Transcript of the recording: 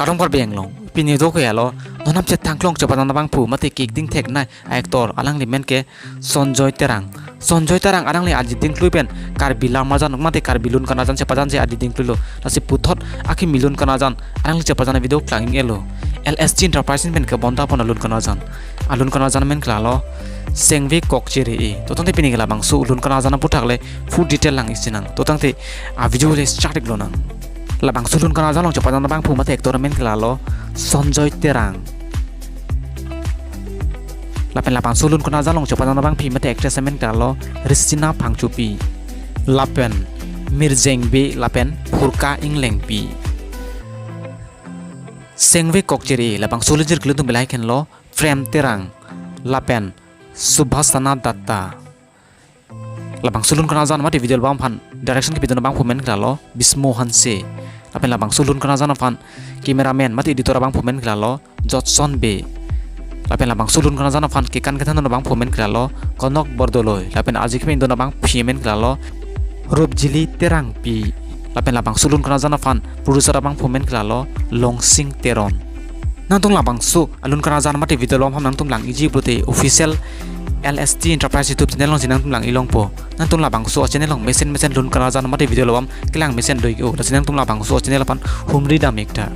karong par beng long pini do ko yalo nonam che tangklong che padang bang pu mate kik ding thek nai actor alang li men ke Sonjoy Terang arang li aji ding kluipen kar bilang majan mate kar bilun kana jan che pajan je adi ding klulo nasi puthot akhi milun kana jan arang li che pajan video klanging elo LSG Enterprises men ke bonda pon alun kana jan men klalo sengve kokchiri e to tangte pini gela bang su ulun kana jan puthakle full detail lang isinang to tangte a video le static lo nang labang sulun kana jan long che pajan bang pu mate actor men klalo Sonjoy Terang lapen lapang sulun kuna jalong chopan bang phi mate actress men kalo Ristina Phangchupi lapen Mirjengbe lapen Phurka Inglengpi sengve kokcheri lapang sulunjir gludung belai ken lo Frame Terang lapen Subhasana Datta lapang sulun kuna jan mate video bang phan direction ki bidon bang phumen kalo Bismo Hanse lapen lapang sulun kuna jan phan cameraman mate editor bang phumen kalo Jotson Be lapen labang sulun kana jana fan kikan kethan no bang phomen kralo konok bordoloi lapen ajikmen do bang phiemen kralo Rupjili Terang pi lapen labang sulun kana jana fan producer bang phomen kralo Longsing Teron nangtung labang su alun kana jana mate video lom ham nangtung lang iji prote official LSG Enterprise YouTube channel long jinang tung lang ilong po nangtung labang su channel long mesen lun kana jana mate video lom kilang mesen doi o nangtung labang su channel pan humri da mekta